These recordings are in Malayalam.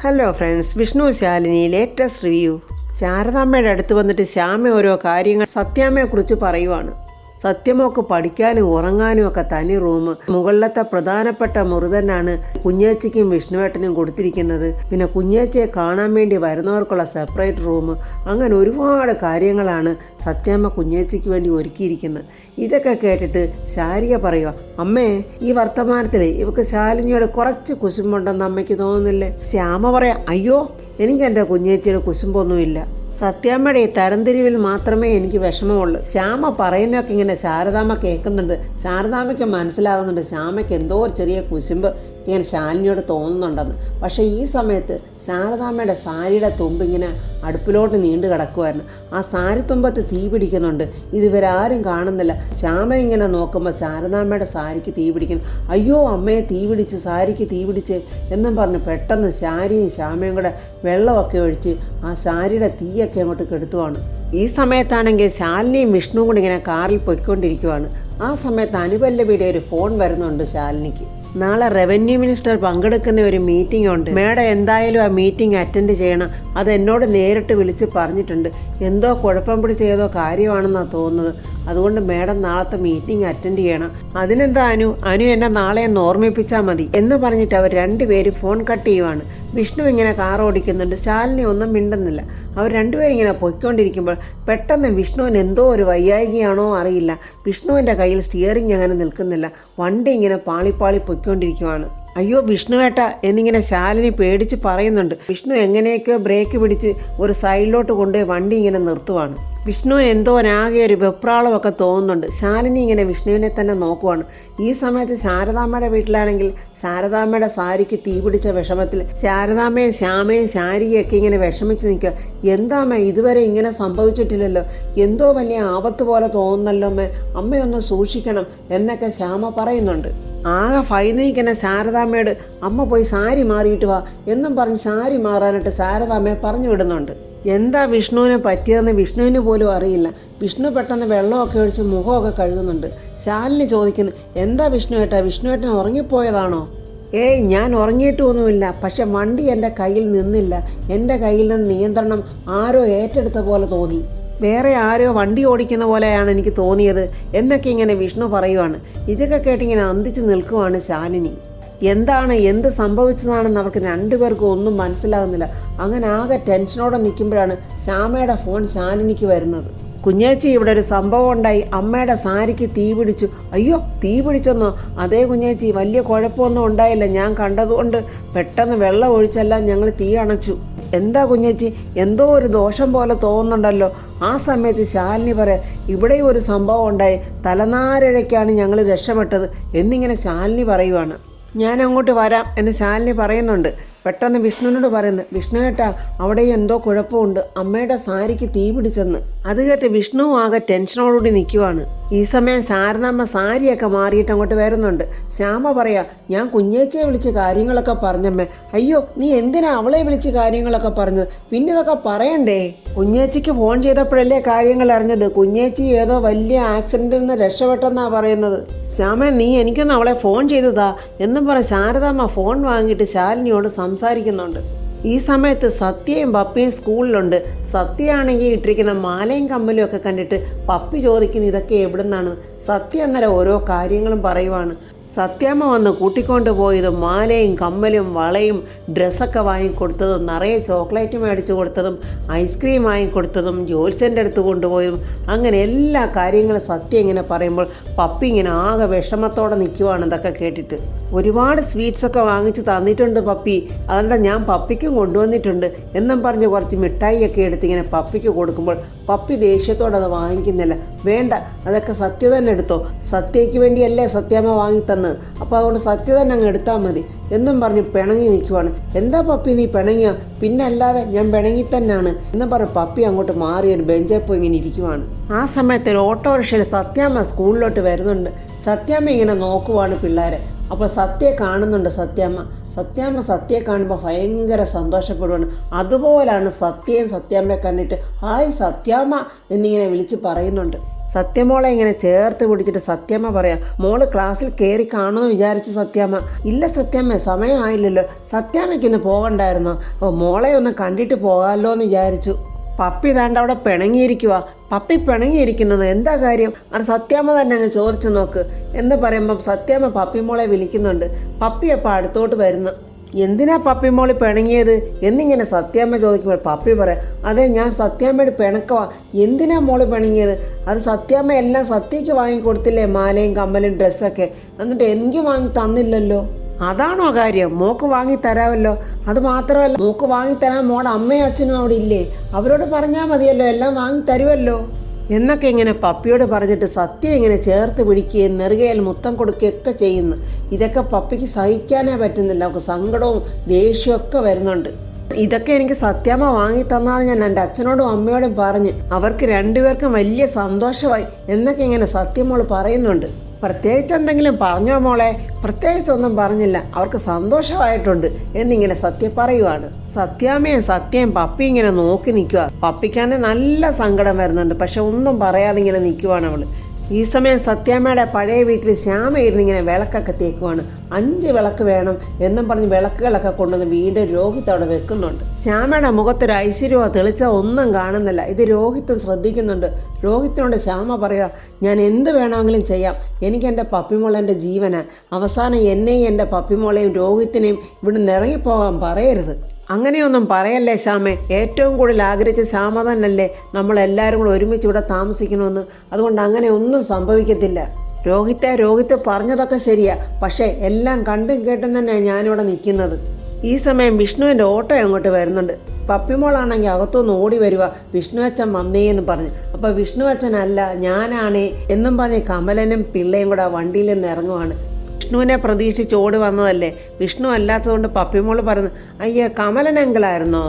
Hello friends, Vishnu Shalini latest review. ശാരദാമ്മയുടെ അടുത്ത് വന്നിട്ട് ശ്യാമ ഓരോ കാര്യങ്ങൾ സത്യാമ്മയെക്കുറിച്ച് പറയുവാണ്. സത്യമൊക്കെ പഠിക്കാനും ഉറങ്ങാനും ഒക്കെ തനി റൂം, മുകളിലത്തെ പ്രധാനപ്പെട്ട മുറി തന്നെയാണ് കുഞ്ഞേച്ചിക്കും വിഷ്ണുവേട്ടനും കൊടുത്തിരിക്കുന്നത്. പിന്നെ കുഞ്ഞേച്ചിയെ കാണാൻ വേണ്ടി വരുന്നവർക്കുള്ള സെപ്പറേറ്റ് റൂം, അങ്ങനെ ഒരുപാട് കാര്യങ്ങളാണ് സത്യാമ്മ കുഞ്ഞേച്ചിക്ക് വേണ്ടി ഒരുക്കിയിരിക്കുന്നത്. ഇതൊക്കെ കേട്ടിട്ട് ശാരിക പറയുക, അമ്മേ, ഈ വർത്തമാനത്തിൽ ഇവക്ക് ശാലിനിയോട് കുറച്ച് കുശുമ്പുണ്ടെന്ന് അമ്മയ്ക്ക് തോന്നുന്നില്ലേ? ശ്യാമ പറയാം, അയ്യോ, എനിക്ക് എൻ്റെ കുഞ്ഞേച്ചിയുടെ കുശുമ്പൊന്നുമില്ല. സത്യാമ്മയുടെ ഈ തരംതിരിവിൽ മാത്രമേ എനിക്ക് വിഷമമുള്ളൂ. ശ്യാമ പറയുന്നതൊക്കെ ഇങ്ങനെ ശാരദാമ്മ കേൾക്കുന്നുണ്ട്. ശാരദാമ്മയ്ക്ക് മനസ്സിലാകുന്നുണ്ട് ശ്യാമയ്ക്ക് എന്തോ ഒരു ചെറിയ കുശുമ്പ് ഇങ്ങനെ ശാലിനിയോട് തോന്നുന്നുണ്ടെന്ന്. പക്ഷേ ഈ സമയത്ത് ശാരദാമ്മയുടെ സാരിയുടെ തുമ്പ് ഇങ്ങനെ അടുപ്പിലോട്ട് നീണ്ടു കിടക്കുമായിരുന്നു. ആ സാരി തുമ്പത്ത് തീ പിടിക്കുന്നുണ്ട്. ഇതുവരാരും കാണുന്നില്ല. ശ്യാമ ഇങ്ങനെ നോക്കുമ്പോൾ ശാരദാമ്മയുടെ സാരിക്ക് തീ പിടിക്കുന്നു. അയ്യോ അമ്മയെ, തീ പിടിച്ച്, സാരിക്ക് തീ പിടിച്ച് എന്നും പറഞ്ഞ് പെട്ടെന്ന് ശാരിയും ശ്യാമയും കൂടെ വെള്ളമൊക്കെ ഒഴിച്ച് ആ സാരിയുടെ തീയൊക്കെ അങ്ങോട്ട് കെടുത്തുവാണ്. ഈ സമയത്താണെങ്കിൽ ശാലിനിയും വിഷ്ണുവും കൂടി ഇങ്ങനെ കാറിൽ പൊയ്ക്കൊണ്ടിരിക്കുവാണ്. ആ സമയത്ത് അനുപല്ലവിയുടെ ഒരു ഫോൺ വരുന്നുണ്ട് ശാലിനിക്ക്. നാളെ റവന്യൂ മിനിസ്റ്റർ പങ്കെടുക്കുന്ന ഒരു മീറ്റിംഗ് ഉണ്ട്. മേഡം എന്തായാലും ആ മീറ്റിംഗ് അറ്റൻഡ് ചെയ്യണം. അത് എന്നോട് നേരിട്ട് വിളിച്ച് പറഞ്ഞിട്ടുണ്ട്. എന്തോ കുഴപ്പം പിടിച്ച് ഏതോ കാര്യമാണെന്നാണ് തോന്നുന്നത്. അതുകൊണ്ട് മേഡം നാളത്തെ മീറ്റിംഗ് അറ്റൻഡ് ചെയ്യണം. അതിനെന്താ അനു എന്നെ നാളെ ഒന്ന് ഓർമ്മിപ്പിച്ചാൽ മതി എന്ന് പറഞ്ഞിട്ട് അവർ രണ്ടുപേരും ഫോൺ കട്ട് ചെയ്യുവാണ്. വിഷ്ണു ഇങ്ങനെ കാർ ഓടിക്കുന്നുണ്ട്. ശാലിനി ഒന്നും മിണ്ടുന്നില്ല. അവർ രണ്ടുപേരും ഇങ്ങനെ പൊയ്ക്കൊണ്ടിരിക്കുമ്പോൾ പെട്ടെന്ന് വിഷ്ണുവിന് എന്തോ ഒരു വയ്യായികയാണോ അറിയില്ല, വിഷ്ണുവിൻ്റെ കയ്യിൽ സ്റ്റിയറിംഗ് അങ്ങനെ നിൽക്കുന്നില്ല. വണ്ടി ഇങ്ങനെ പാളിപ്പാളി പൊയ്ക്കൊണ്ടിരിക്കുവാണ്. അയ്യോ വിഷ്ണുവേട്ട എന്നിങ്ങനെ ശാലിനി പേടിച്ച് പറയുന്നുണ്ട്. വിഷ്ണു എങ്ങനെയൊക്കെയോ ബ്രേക്ക് പിടിച്ച് ഒരു സൈഡിലോട്ട് കൊണ്ടുപോയി വണ്ടി ഇങ്ങനെ നിർത്തുവാണ്. വിഷ്ണുവിന് എന്തോ ആകെ ഒരു വെപ്രാളമൊക്കെ തോന്നുന്നുണ്ട്. ശാലിനി ഇങ്ങനെ വിഷ്ണുവിനെ തന്നെ നോക്കുവാണ്. ഈ സമയത്ത് ശാരദാമ്മയുടെ വീട്ടിലാണെങ്കിൽ ശാരദാമ്മയുടെ സാരിക്ക് തീ പിടിച്ച വിഷമത്തിൽ ശാരദാമ്മയും ശ്യാമയും ശാരികയൊക്കെ ഇങ്ങനെ വിഷമിച്ച് നിൽക്കുക. എന്താമ്മ, ഇതുവരെ ഇങ്ങനെ സംഭവിച്ചിട്ടില്ലല്ലോ, എന്തോ വലിയ ആപത്ത് പോലെ തോന്നുന്നല്ലോ അമ്മ, അമ്മയൊന്ന് സൂക്ഷിക്കണം എന്നൊക്കെ ശ്യാമ പറയുന്നുണ്ട്. ആകെ ഫൈനയിക്കുന്ന ശാരദാമ്മയോട് അമ്മ പോയി സാരി മാറിയിട്ട് വാ എന്നും പറഞ്ഞ് സാരി മാറാനായിട്ട് ശാരദാമ്മയെ പറഞ്ഞു വിടുന്നുണ്ട്. എന്താ വിഷ്ണുവിനെ പറ്റിയതെന്ന് വിഷ്ണുവിന് പോലും അറിയില്ല. വിഷ്ണു പെട്ടെന്ന് വെള്ളമൊക്കെ ഒഴിച്ച് മുഖമൊക്കെ കഴുകുന്നുണ്ട്. ശാലിനി ചോദിക്കുന്നു, എന്താ വിഷ്ണുവേട്ടൻ ഉറങ്ങിപ്പോയതാണോ? ഏയ്, ഞാൻ ഉറങ്ങിയിട്ടൊന്നുമില്ല. പക്ഷെ വണ്ടി എൻ്റെ കയ്യിൽ നിന്നില്ല. എൻ്റെ കയ്യിൽ നിന്ന് നിയന്ത്രണം ആരോ ഏറ്റെടുത്ത പോലെ തോന്നി. വേറെ ആരോ വണ്ടി ഓടിക്കുന്ന പോലെയാണ് എനിക്ക് തോന്നിയത് എന്നൊക്കെ ഇങ്ങനെ വിഷ്ണു പറയുവാണ്. ഇതൊക്കെ കേട്ടിങ്ങനെ അന്തിച്ച് നിൽക്കുവാണ് ശാലിനി. എന്ത് സംഭവിച്ചതാണെന്ന് അവർക്ക് രണ്ടുപേർക്കും ഒന്നും മനസ്സിലാകുന്നില്ല. അങ്ങനെ ആകെ ടെൻഷനോടെ നിൽക്കുമ്പോഴാണ് ശ്യാമയുടെ ഫോൺ ശാലിനിക്ക് വരുന്നത്. കുഞ്ഞേച്ചി, ഇവിടെ ഒരു സംഭവം ഉണ്ടായി, അമ്മയുടെ സാരിക്ക് തീ പിടിച്ചു. അയ്യോ, തീ പിടിച്ചെന്നോ? അതേ കുഞ്ഞേച്ചി, വലിയ കുഴപ്പമൊന്നും ഉണ്ടായില്ല. ഞാൻ കണ്ടതുകൊണ്ട് പെട്ടെന്ന് വെള്ളം ഒഴിച്ചെല്ലാം ഞങ്ങൾ തീ അണച്ചു. എന്താ കുഞ്ഞേച്ചി, എന്തോ ഒരു ദോഷം പോലെ തോന്നുന്നുണ്ടല്ലോ? ആ സമയത്ത് ശാലിനി പറയാം, ഇവിടെയും ഒരു സംഭവം ഉണ്ടായി, തലനാരിഴയ്ക്കാണ് ഞങ്ങൾ രക്ഷപ്പെട്ടത് എന്നിങ്ങനെ ശാലിനി പറയുവാണ്. ഞാൻ അങ്ങോട്ട് വരാം എന്ന് ശാലിനി പറയുന്നുണ്ട്. പെട്ടെന്ന് വിഷ്ണുവിനോട് പറയുന്നു, വിഷ്ണുവേട്ടാ, അവിടെ എന്തോ കുഴപ്പമുണ്ട്, അമ്മയുടെ സാരിക്ക് തീ പിടിച്ചെന്ന്. അത് കേട്ട് വിഷ്ണു ആകെ ടെൻഷനോടുകൂടി നിൽക്കുവാണ്. ഈ സമയം ശാരദാമ്മ സാരിയൊക്കെ മാറിയിട്ട് അങ്ങോട്ട് വരുന്നുണ്ട്. ശ്യാമ പറയാ, ഞാൻ കുഞ്ഞേച്ചിയെ വിളിച്ച് കാര്യങ്ങളൊക്കെ പറഞ്ഞമ്മേ. അയ്യോ, നീ എന്തിനാ അവളെ വിളിച്ച് കാര്യങ്ങളൊക്കെ പറഞ്ഞത്? പിന്നെ ഇതൊക്കെ പറയണ്ടേ? കുഞ്ഞേച്ചിക്ക് ഫോൺ ചെയ്തപ്പോഴല്ലേ കാര്യങ്ങൾ അറിഞ്ഞത്. കുഞ്ഞേച്ചി ഏതോ വലിയ ആക്സിഡന്റിൽ നിന്ന് രക്ഷപ്പെട്ടെന്നാ പറയുന്നത്. ശ്യാമ, നീ എനിക്കൊന്ന് അവളെ ഫോൺ ചെയ്തതാ എന്നും പറഞ്ഞ് ശാരദാമ്മ ഫോൺ വാങ്ങിയിട്ട് ശാലിനിയോട് സംസാരിക്കുന്നുണ്ട്. ഈ സമയത്ത് സത്യയും പപ്പിയും സ്കൂളിലുണ്ട്. സത്യയാണെങ്കിൽ ഇട്ടിരിക്കുന്ന മാലയും കമ്മലും ഒക്കെ കണ്ടിട്ട് പപ്പി ചോദിക്കുന്നു, ഇതൊക്കെ എവിടെ നിന്നാണ്? സത്യ അന്നേരം ഓരോ കാര്യങ്ങളും പറയുവാണ്. സത്യാമ്മ വന്ന് കൂട്ടിക്കൊണ്ട് പോയതും മാലയും കമ്മലും വളയും ഡ്രസ്സൊക്കെ വാങ്ങിക്കൊടുത്തതും നിറയെ ചോക്ലേറ്റ് മേടിച്ച് കൊടുത്തതും ഐസ്ക്രീം വാങ്ങിക്കൊടുത്തതും ജോത്സ്യൻ്റെ അടുത്ത് കൊണ്ടുപോയതും അങ്ങനെ എല്ലാ കാര്യങ്ങളും സത്യം ഇങ്ങനെ പറയുമ്പോൾ പപ്പി ഇങ്ങനെ ആകെ വിഷമത്തോടെ നിൽക്കുവാണ്. ഇതൊക്കെ കേട്ടിട്ട് ഒരുപാട് സ്വീറ്റ്സൊക്കെ വാങ്ങിച്ച് തന്നിട്ടുണ്ട് പപ്പി, അതുകൊണ്ട് ഞാൻ പപ്പിക്കും കൊണ്ടുവന്നിട്ടുണ്ട് എന്നും പറഞ്ഞ് കുറച്ച് മിഠായിയൊക്കെ എടുത്ത് ഇങ്ങനെ പപ്പിക്ക് കൊടുക്കുമ്പോൾ പപ്പി ദേഷ്യത്തോടെ അത് വാങ്ങിക്കുന്നില്ല. വേണ്ട, അതൊക്കെ സത്യ തന്നെ എടുത്തോ, സത്യയ്ക്ക് വേണ്ടിയല്ലേ സത്യാമ്മ വാങ്ങിത്തന്ന്, അപ്പോൾ അതുകൊണ്ട് സത്യ തന്നെ അങ്ങ് എടുത്താൽ മതി എന്നും പറഞ്ഞ് പിണങ്ങി നിൽക്കുവാണ്. എന്താ പപ്പി നീ പിണങ്ങിയോ? പിന്നെ അല്ലാതെ ഞാൻ പിണങ്ങി തന്നെയാണ് എന്നും പറഞ്ഞ് പപ്പി അങ്ങോട്ട് മാറി ഒരു ബെഞ്ചിൽ പോയി ഇങ്ങനെ ഇരിക്കുവാണ്. ആ സമയത്ത് ഒരു ഓട്ടോറിക്ഷയിൽ സത്യാമ്മ സ്കൂളിലോട്ട് വരുന്നുണ്ട്. സത്യാമ്മ ഇങ്ങനെ നോക്കുവാണ് പിള്ളേരെ. അപ്പോൾ സത്യയെ കാണുന്നുണ്ട് സത്യയെ കാണുമ്പോൾ ഭയങ്കര സന്തോഷപ്പെടുവാണ്. അതുപോലാണ് സത്യയും സത്യാമ്മയെ കണ്ടിട്ട് ഹായ് സത്യാമ്മ എന്നിങ്ങനെ വിളിച്ച് പറയുന്നുണ്ട്. സത്യമോളെ ഇങ്ങനെ ചേർത്ത് പിടിച്ചിട്ട് സത്യമ്മ പറയാം, മോള് ക്ലാസ്സിൽ കയറി കാണുമെന്ന് വിചാരിച്ച സത്യമ്മ. ഇല്ല സത്യമ്മ, സമയമായില്ലല്ലോ. സത്യാമ്മയ്ക്ക് ഇന്ന് പോകണ്ടായിരുന്നോ? മോളെ ഒന്ന് കണ്ടിട്ട് പോകാമല്ലോ എന്ന് വിചാരിച്ചു. പപ്പി താണ്ട് അവിടെ പിണങ്ങിയിരിക്കുക. പപ്പി പിണങ്ങിയിരിക്കുന്നത് എന്താ കാര്യം? അത് സത്യാമ്മ തന്നെ അങ്ങ് ചോദിച്ചു നോക്ക് എന്ന് പറയുമ്പം സത്യാമ്മ പപ്പിമോളെ വിളിക്കുന്നുണ്ട്. പപ്പി അപ്പം അടുത്തോട്ട് വരുന്നു. എന്തിനാ പപ്പിമോളി പിണങ്ങിയത് എന്നിങ്ങനെ സത്യാമ്മ ചോദിക്കുമ്പോൾ പപ്പി പറയാം, അതെ ഞാൻ സത്യാമ്മയുടെ പിണക്കവാ. എന്തിനാ മോള് പിണങ്ങിയത്? അത് സത്യാമ്മ എല്ലാം സത്യയ്ക്ക് വാങ്ങിക്കൊടുത്തില്ലേ, മാലയും കമ്മലും ഡ്രസ്സൊക്കെ, എന്നിട്ട് എനിക്ക് വാങ്ങി തന്നില്ലല്ലോ. അതാണോ കാര്യം? മോക്ക് വാങ്ങി തരാമല്ലോ. അത് മാത്രമല്ല, മോക്ക് വാങ്ങിത്തരാൻ മോടെ അമ്മയും അച്ഛനും അവിടെ ഇല്ലേ? അവരോട് പറഞ്ഞാൽ മതിയല്ലോ, എല്ലാം വാങ്ങി തരുമല്ലോ എന്നൊക്കെ ഇങ്ങനെ പപ്പിയോട് പറഞ്ഞിട്ട് സത്യം ഇങ്ങനെ ചേർത്ത് പിടിക്കുകയും നെറുകയിൽ മുത്തം കൊടുക്കുകയൊക്കെ ചെയ്യുന്നു. ഇതൊക്കെ പപ്പിക്ക് സഹിക്കാനേ പറ്റുന്നില്ല. അവർക്ക് സങ്കടവും ദേഷ്യമൊക്കെ വരുന്നുണ്ട്. ഇതൊക്കെ എനിക്ക് സത്യാമ്മ വാങ്ങി തന്നാന്ന് ഞാൻ എൻ്റെ അച്ഛനോടും അമ്മയോടും പറഞ്ഞ് അവർക്ക് രണ്ടുപേർക്കും വലിയ സന്തോഷമായി എന്നൊക്കെ ഇങ്ങനെ സത്യമോൾ പറയുന്നുണ്ട്. പ്രത്യേകിച്ച് എന്തെങ്കിലും പറഞ്ഞോ മോളെ? പ്രത്യേകിച്ചൊന്നും പറഞ്ഞില്ല, അവർക്ക് സന്തോഷമായിട്ടുണ്ട് എന്നിങ്ങനെ സത്യം പറയുവാണ്. സത്യാമ്മയും സത്യം പപ്പി ഇങ്ങനെ നോക്കി നിൽക്കുക. പപ്പിക്കാന്നെ നല്ല സങ്കടം വരുന്നുണ്ട്, പക്ഷെ ഒന്നും പറയാതെ ഇങ്ങനെ നിൽക്കുവാണ് അവൾ. ഈ സമയം സത്യാമ്മയുടെ പഴയ വീട്ടിൽ ശ്യാമ ഇരുന്നിങ്ങനെ വിളക്കൊക്കെ തേക്കുവാണ്. 5 വിളക്ക് വേണം എന്നും പറഞ്ഞ് വിളക്കുകളൊക്കെ കൊണ്ടുവന്ന് വീണ്ടും രോഹിത് അവിടെ വെക്കുന്നുണ്ട്. ശ്യാമയുടെ മുഖത്തൊരു ഐശ്വര്യമോ തെളിച്ചോ ഒന്നും കാണുന്നില്ല. ഇത് രോഹിത്തും ശ്രദ്ധിക്കുന്നുണ്ട്. രോഹിത്തിനോട് ശ്യാമ പറയുക, ഞാൻ എന്ത് വേണമെങ്കിലും ചെയ്യാം, എനിക്ക് എൻ്റെ പപ്പിമോൾ എൻ്റെ ജീവനാണ്. അവസാനം എന്നെയും എൻ്റെ പപ്പിമോളെയും രോഹിത്തിനെയും ഇവിടുന്ന് ഇറങ്ങിപ്പോകാൻ പറയരുത്. അങ്ങനെയൊന്നും പറയല്ലേ ശ്യാമേ. ഏറ്റവും കൂടുതൽ ആഗ്രഹിച്ച ശ്യാമ തന്നല്ലേ നമ്മളെല്ലാവരും കൂടെ ഒരുമിച്ച് ഇവിടെ താമസിക്കണമെന്ന്. അതുകൊണ്ട് അങ്ങനെ ഒന്നും സംഭവിക്കത്തില്ല. രോഹിത്ത് പറഞ്ഞതൊക്കെ ശരിയാ, പക്ഷേ എല്ലാം കണ്ടും കേട്ടും തന്നെയാണ് ഞാനിവിടെ നിൽക്കുന്നത്. ഈ സമയം വിഷ്ണുവിൻ്റെ ഓട്ടോ അങ്ങോട്ട് വരുന്നുണ്ട്. പപ്പിമോളാണെങ്കിൽ അകത്തുനിന്ന് ഓടി വരിക, വിഷ്ണു അച്ഛൻ വന്നേ എന്ന് പറഞ്ഞു. അപ്പോൾ വിഷ്ണു അച്ഛനല്ല ഞാനാണേ എന്നും പറഞ്ഞ് കമലനും പിള്ളയും കൂടെ വണ്ടിയിൽ നിന്ന് ഇറങ്ങുവാണ്. വിഷ്ണുവിനെ പ്രതീക്ഷിച്ച് ഓടി വന്നതല്ലേ. വിഷ്ണു അല്ലാത്തതുകൊണ്ട് പപ്പിമോള് പറഞ്ഞു, അയ്യേ കമലനെങ്കിലായിരുന്നോ?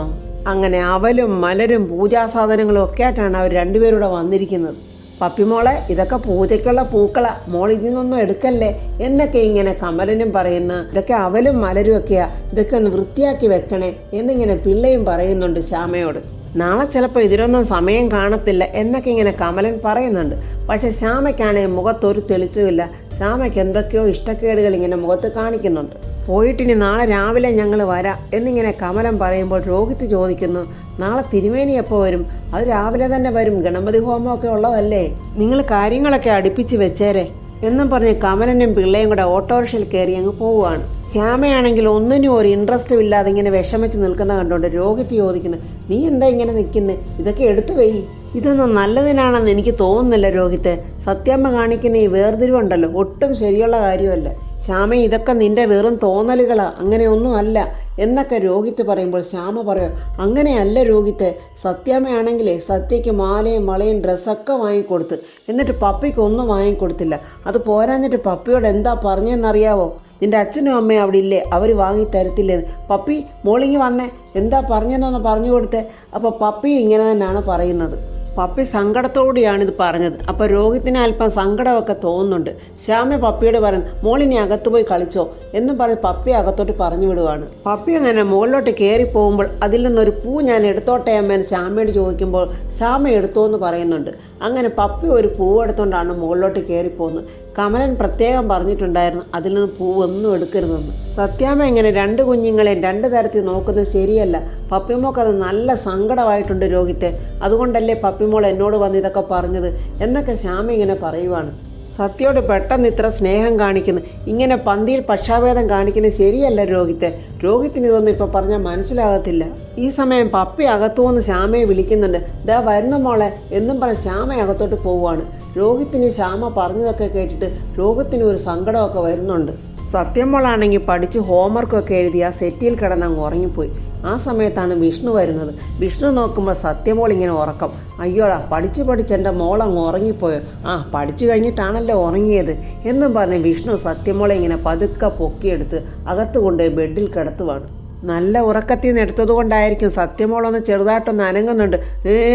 അങ്ങനെ അവലും മലരും പൂജാസാധനങ്ങളും ഒക്കെ ആയിട്ടാണ് അവർ രണ്ടുപേരൂടെ വന്നിരിക്കുന്നത്. പപ്പിമോളെ, ഇതൊക്കെ പൂജയ്ക്കുള്ള പൂക്കളാ, മോൾ ഇതിനൊന്നും എടുക്കല്ലേ എന്നൊക്കെ ഇങ്ങനെ കമലനും പറയുന്നു. ഇതൊക്കെ അവലും മലരും ഒക്കെയാ, ഇതൊക്കെ ഒന്ന് വൃത്തിയാക്കി വെക്കണേ എന്നിങ്ങനെ പിള്ളയും പറയുന്നുണ്ട് ശ്യാമയോട്. നാളെ ചിലപ്പോൾ ഇതിനൊന്നും സമയം കാണത്തില്ല എന്നൊക്കെ ഇങ്ങനെ കമലൻ പറയുന്നുണ്ട്. പക്ഷെ ശ്യാമയ്ക്കാണെങ്കിൽ മുഖത്തൊരു തെളിച്ചുമില്ല. ശ്യാമയ്ക്ക് എന്തൊക്കെയോ ഇഷ്ടക്കേടുകൾ ഇങ്ങനെ മുഖത്ത് കാണിക്കുന്നുണ്ട്. പോയിട്ടിനി നാളെ രാവിലെ ഞങ്ങൾ വരാം എന്നിങ്ങനെ കമലൻ പറയുമ്പോൾ രോഹിത് ചോദിക്കുന്നു, നാളെ തിരുമേനി എപ്പോൾ വരും? അത് രാവിലെ തന്നെ വരും, ഗണപതി ഹോമമൊക്കെ ഉള്ളതല്ലേ, നിങ്ങൾ കാര്യങ്ങളൊക്കെ അടുപ്പിച്ച് വെച്ചേരെ എന്നും പറഞ്ഞ് കമലനും പിള്ളയും കൂടെ ഓട്ടോറിക്ഷയിൽ കയറി അങ്ങ് പോവുകയാണ്. ശ്യാമയാണെങ്കിൽ ഒന്നിനും ഒരു ഇൻട്രസ്റ്റും ഇല്ലാതെ ഇങ്ങനെ വിഷമിച്ച് നിൽക്കുന്ന കണ്ടുകൊണ്ട് രോഹിത് ചോദിക്കുന്നു, നീ എന്താ ഇങ്ങനെ നിൽക്കുന്നത്? ഇതൊക്കെ എടുത്തു വെയ്. ഇതൊന്നും നല്ലതിനാണെന്ന് എനിക്ക് തോന്നുന്നില്ല രോഹിത്തെ. സത്യാമ്മ കാണിക്കുന്ന ഈ വേർതിരിവുണ്ടല്ലോ ഒട്ടും ശരിയുള്ള കാര്യമല്ല. ശ്യാമ, ഇതൊക്കെ നിന്റെ വെറും തോന്നലുകളാ, അങ്ങനെയൊന്നും അല്ല എന്നൊക്കെ രോഹിത് പറയുമ്പോൾ ശ്യാമ പറയും, അങ്ങനെയല്ല രോഹിത്തെ. സത്യാമ്മയാണെങ്കിലേ സത്യയ്ക്ക് മാലയും വളയും ഡ്രസ്സൊക്കെ വാങ്ങിക്കൊടുത്ത്, എന്നിട്ട് പപ്പിക്ക് ഒന്നും വാങ്ങിക്കൊടുത്തില്ല. അത് പോരാഞ്ഞിട്ട് പപ്പിയോട് എന്താ പറഞ്ഞതെന്നറിയാവോ? നിൻ്റെ അച്ഛനും അമ്മയും അവിടെ ഇല്ലേ, അവർ വാങ്ങി തരത്തില്ലേന്ന്. പപ്പി മോളിങ്ങി വന്നേ, എന്താ പറഞ്ഞതെന്നൊന്ന് പറഞ്ഞു കൊടുത്തേ. അപ്പോൾ പപ്പി ഇങ്ങനെ തന്നെയാണ് പറയുന്നത്. പപ്പി സങ്കടത്തോടെയാണിത് പറഞ്ഞത്. അപ്പോൾ രോഹിത്തിന് അല്പം സങ്കടമൊക്കെ തോന്നുന്നുണ്ട്. ശ്യാമ പപ്പിയോട് പറയുന്നു, മോളിനി അകത്ത് പോയി കളിച്ചോ എന്നും പറഞ്ഞ് പപ്പി അകത്തോട്ട് പറഞ്ഞു വിടുവാണ്. പപ്പി അങ്ങനെ മുകളിലോട്ട് കയറി പോകുമ്പോൾ അതിൽ നിന്നൊരു പൂ ഞാൻ എടുത്തോട്ടെ അമ്മേന്ന് ശ്യാമയോട് ചോദിക്കുമ്പോൾ ശ്യാമ എടുത്തോ എന്ന് പറയുന്നുണ്ട്. അങ്ങനെ പപ്പി ഒരു പൂവ് എടുത്തുകൊണ്ടാണ് മുകളിലോട്ട് കയറിപ്പോകുന്നത്. കമലൻ പ്രത്യേകം പറഞ്ഞിട്ടുണ്ടായിരുന്നു അതിൽ നിന്ന് പൂവൊന്നും എടുക്കരുതെന്ന്. സത്യാമ്മ ഇങ്ങനെ 2 കുഞ്ഞുങ്ങളെയും 2 തരത്തിൽ നോക്കുന്നത് ശരിയല്ല. പപ്പിമോക്കത് നല്ല സങ്കടമായിട്ടുണ്ട് രോഹിത്തെ. അതുകൊണ്ടല്ലേ പപ്പിമോൾ എന്നോട് വന്ന് ഇതൊക്കെ പറഞ്ഞത് എന്നൊക്കെ ശ്യാമ ഇങ്ങനെ പറയുവാണ്. സത്യയോട് പെട്ടെന്ന് ഇത്ര സ്നേഹം കാണിക്കുന്നു, ഇങ്ങനെ പന്തിയിൽ പക്ഷാഭേദം കാണിക്കുന്നത് ശരിയല്ല രോഹിത്തെ. രോഹിത്തിന് ഇതൊന്നും ഇപ്പോൾ പറഞ്ഞാൽ മനസ്സിലാകത്തില്ല. ഈ സമയം പപ്പി അകത്തുനിന്ന് ശ്യാമയെ വിളിക്കുന്നുണ്ട്. ദാ വരുന്നു മോളെ എന്നും പറഞ്ഞ് ശ്യാമ അകത്തോട്ട് പോവുകയാണ്. രോഹിത്തിന് ശ്യാമ പറഞ്ഞതൊക്കെ കേട്ടിട്ട് രോഹിത്തിന് ഒരു സങ്കടമൊക്കെ വരുന്നുണ്ട്. സത്യമോളാണെങ്കിൽ പഠിച്ച് ഹോംവർക്കൊക്കെ എഴുതി ആ സെറ്റിയിൽ കിടന്ന് അങ്ങ് ഉറങ്ങിപ്പോയി. ആ സമയത്താണ് വിഷ്ണു വരുന്നത്. വിഷ്ണു നോക്കുമ്പോൾ സത്യമോൾ ഇങ്ങനെ ഉറക്കം. അയ്യോടാ, പഠിച്ച് എൻ്റെ മോളങ്ങ് ഉറങ്ങിപ്പോയോ? ആ, പഠിച്ചു കഴിഞ്ഞിട്ടാണല്ലോ ഉറങ്ങിയത് എന്നും പറഞ്ഞ് വിഷ്ണു സത്യമോളെ ഇങ്ങനെ പതുക്കെ പൊക്കിയെടുത്ത് അകത്ത് കൊണ്ട് ബെഡിൽ കിടത്തുവാണ്. നല്ല ഉറക്കത്തിൽ നിന്ന് എടുത്തതുകൊണ്ടായിരിക്കും സത്യമോളൊന്ന് ചെറുതായിട്ടൊന്ന് അനങ്ങുന്നുണ്ട്,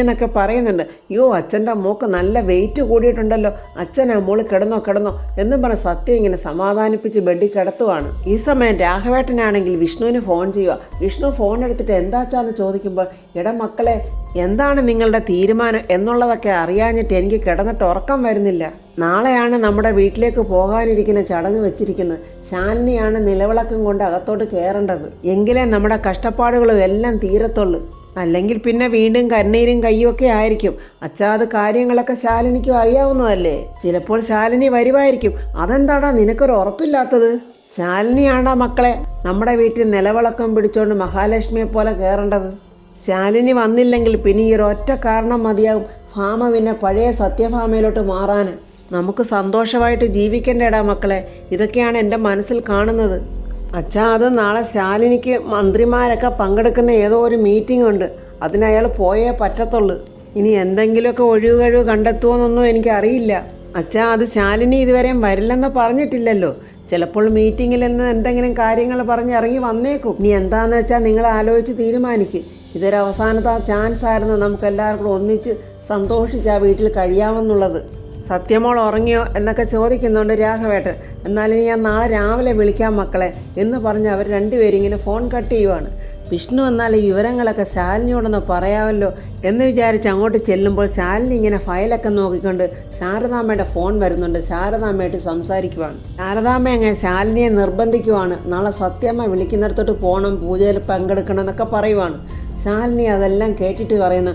എന്നൊക്കെ പറയുന്നുണ്ട്. അയ്യോ അച്ഛൻ്റെ മോക്ക് നല്ല വെയിറ്റ് കൂടിയിട്ടുണ്ടല്ലോ, അച്ഛനാ മോള് കിടന്നോ എന്നും പറഞ്ഞ് സത്യം ഇങ്ങനെ സമാധാനിപ്പിച്ച് ബെഡിൽ കിടത്തുവാണ്. ഈ സമയം രാഘവേട്ടനാണെങ്കിൽ വിഷ്ണുവിന് ഫോൺ ചെയ്യുക. വിഷ്ണു ഫോൺ എടുത്തിട്ട് എന്താച്ചാന്ന് ചോദിക്കുമ്പോൾ, എടാ മക്കളെ, എന്താണ് നിങ്ങളുടെ തീരുമാനം എന്നുള്ളതൊക്കെ അറിയാഞ്ഞിട്ട് എനിക്ക് കിടന്നിട്ട് ഉറക്കം വരുന്നില്ല. നാളെയാണ് നമ്മുടെ വീട്ടിലേക്ക് പോകാനിരിക്കുന്ന ചടങ്ങ് വെച്ചിരിക്കുന്നത്. ശാലിനിയാണ് നിലവിളക്കം കൊണ്ട് അകത്തോട്ട് കയറേണ്ടത്. എങ്കിലേ നമ്മുടെ കഷ്ടപ്പാടുകളും എല്ലാം തീരത്തുള്ളൂ. അല്ലെങ്കിൽ പിന്നെ വീണ്ടും കണ്ണീരും കയ്യുമൊക്കെ ആയിരിക്കും. അച്ഛാ, അത് കാര്യങ്ങളൊക്കെ ശാലിനിക്കും അറിയാവുന്നതല്ലേ. ചിലപ്പോൾ ശാലിനി വരുമായിരിക്കും. അതെന്താടാ നിനക്കൊരു ഉറപ്പില്ലാത്തത്? ശാലിനിയാണ്ടാ മക്കളെ നമ്മുടെ വീട്ടിൽ നിലവിളക്കം പിടിച്ചുകൊണ്ട് മഹാലക്ഷ്മിയെ പോലെ കയറേണ്ടത്. ശാലിനി വന്നില്ലെങ്കിൽ പിന്നെ ഈ ഒരൊറ്റ കാരണം മതിയാകും ഭാമ പിന്നെ പഴയ സത്യഭാമയിലോട്ട് മാറാൻ. നമുക്ക് സന്തോഷമായിട്ട് ജീവിക്കേണ്ടേടാ മക്കളെ. ഇതൊക്കെയാണ് എൻ്റെ മനസ്സിൽ കാണുന്നത്. അച്ഛാ, അത് നാളെ ശാലിനിക്ക് മന്ത്രിമാരൊക്കെ പങ്കെടുക്കുന്ന ഏതോ ഒരു മീറ്റിംഗ് ഉണ്ട്. അതിനയാൾ പോയേ പറ്റത്തുള്ളൂ. ഇനി എന്തെങ്കിലുമൊക്കെ ഒഴിവ് കണ്ടെത്തുമോയെന്നൊന്നും എനിക്കറിയില്ല. അച്ഛാ, അത് ശാലിനി ഇതുവരെയും വരില്ലെന്ന് പറഞ്ഞിട്ടില്ലല്ലോ. ചിലപ്പോൾ മീറ്റിങ്ങിൽ നിന്ന് എന്തെങ്കിലും കാര്യങ്ങൾ പറഞ്ഞ് ഇറങ്ങി വന്നേക്കും. ഇനി എന്താണെന്ന് വെച്ചാൽ നിങ്ങൾ ആലോചിച്ച് തീരുമാനിക്കും. ഇതൊരു അവസാനത്തെ ചാൻസ് ആയിരുന്നു നമുക്കെല്ലാവർക്കും ഒന്നിച്ച് സന്തോഷിച്ച് ആ വീട്ടിൽ കഴിയാമെന്നുള്ളത്. സത്യമോൾ ഉറങ്ങിയോ എന്നൊക്കെ ചോദിക്കുന്നുണ്ട് രാഘവേട്ടൻ. എന്നാലും ഞാൻ നാളെ രാവിലെ വിളിക്കാം മക്കളെ എന്ന് പറഞ്ഞ് അവർ രണ്ടുപേരും ഇങ്ങനെ ഫോൺ കട്ട് ചെയ്യുവാണ്. വിഷ്ണു എന്നാൽ ഈ വിവരങ്ങളൊക്കെ ശാലിനിയോടൊന്ന് പറയാമല്ലോ എന്ന് വിചാരിച്ച് അങ്ങോട്ട് ചെല്ലുമ്പോൾ ശാലിനി ഇങ്ങനെ ഫയലൊക്കെ നോക്കിക്കൊണ്ട് ശാരദാമ്മയുടെ ഫോൺ വരുന്നുണ്ട്. ശാരദാമ്മയായിട്ട് സംസാരിക്കുവാണ്. ശാരദാമ്മ അങ്ങനെ ശാലിനിയെ നിർബന്ധിക്കുവാണ്. നാളെ സത്യമ്മ വിളിക്കുന്നിടത്തോട്ട് പോകണം, പൂജയിൽ പങ്കെടുക്കണം എന്നൊക്കെ പറയുവാണ്. ശാലിനി അതെല്ലാം കേട്ടിട്ട് പറയുന്നു,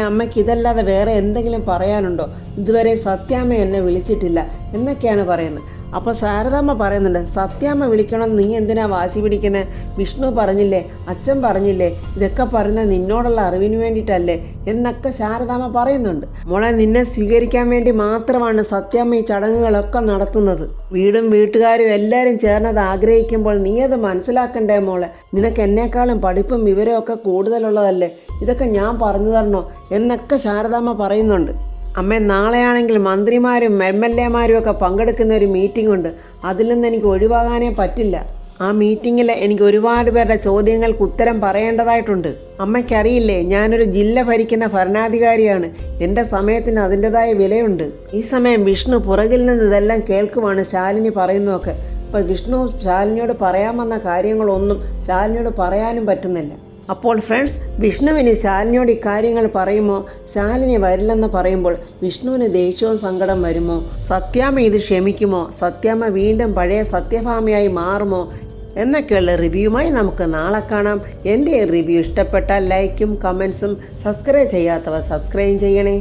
അമ്മയ്ക്ക് ഇതല്ലാതെ വേറെ എന്തെങ്കിലും പറയാനുണ്ടോ? ഇതുവരെ സത്യാമ്മ എന്നെ വിളിച്ചിട്ടില്ല എന്നൊക്കെയാണ് പറയുന്നത്. അപ്പോൾ ശാരദാമ്മ പറയുന്നുണ്ട്, സത്യാമ്മ വിളിക്കണമെന്ന് നീ എന്തിനാ വാശി പിടിക്കുന്നത്? വിഷ്ണു പറഞ്ഞില്ലേ, അച്ഛൻ പറഞ്ഞില്ലേ, ഇതൊക്കെ പറയുന്നത് നിന്നോടുള്ള അറിവിന് വേണ്ടിയിട്ടല്ലേ എന്നൊക്കെ ശാരദാമ്മ പറയുന്നുണ്ട്. മോളെ, നിന്നെ സ്വീകരിക്കാൻ വേണ്ടി മാത്രമാണ് സത്യാമ്മ ഈ ചടങ്ങുകളൊക്കെ നടത്തുന്നത്. വീടും വീട്ടുകാരും എല്ലാവരും ചേർന്നത് ആഗ്രഹിക്കുമ്പോൾ നീ അത് മനസ്സിലാക്കണ്ടേ മോളെ? നിനക്ക് എന്നെക്കാളും പഠിപ്പും വിവരമൊക്കെ കൂടുതലുള്ളതല്ലേ. ഇതൊക്കെ ഞാൻ പറഞ്ഞു തരണോ എന്നൊക്കെ ശാരദാമ്മ പറയുന്നുണ്ട്. അമ്മേ, നാളെയാണെങ്കിൽ മന്ത്രിമാരും MLA-മാരും ഒക്കെ പങ്കെടുക്കുന്ന ഒരു മീറ്റിംഗ് ഉണ്ട്. അതിൽ നിന്ന് എനിക്ക് ഒഴിവാകാനേ പറ്റില്ല. ആ മീറ്റിങ്ങിൽ എനിക്ക് ഒരുപാട് പേരുടെ ചോദ്യങ്ങൾക്ക് ഉത്തരം പറയേണ്ടതായിട്ടുണ്ട്. അമ്മയ്ക്കറിയില്ലേ, ഞാനൊരു ജില്ല ഭരിക്കുന്ന ഭരണാധികാരിയാണ്. എൻ്റെ സമയത്തിന് അതിൻ്റെതായ വിലയുണ്ട്. ഈ സമയം വിഷ്ണു പുറകിൽ നിന്ന് ഇതെല്ലാം കേൾക്കുവാണ് ശാലിനി പറയുന്നതൊക്കെ. അപ്പോൾ വിഷ്ണു ശാലിനിയോട് പറയാൻ വന്ന കാര്യങ്ങളൊന്നും ശാലിനിയോട് പറയാനും പറ്റുന്നില്ല. അപ്പോൾ ഫ്രണ്ട്സ്, വിഷ്ണുവിന് ശാലിനിയോട് ഇക്കാര്യങ്ങൾ പറയുമോ? ശാലിനി വരില്ലെന്ന് പറയുമ്പോൾ വിഷ്ണുവിന് ദേഷ്യവും സങ്കടം വരുമോ? സത്യാമ്മ ഇത് ക്ഷമിക്കുമോ? സത്യാമ്മ വീണ്ടും പഴയ സത്യഭാമയായി മാറുമോ എന്നൊക്കെയുള്ള റിവ്യൂമായി നമുക്ക് നാളെ കാണാം. എൻ്റെ റിവ്യൂ ഇഷ്ടപ്പെട്ടാൽ ലൈക്കും കമൻസും, സബ്സ്ക്രൈബ് ചെയ്യാത്തവർ സബ്സ്ക്രൈബ് ചെയ്യണേ.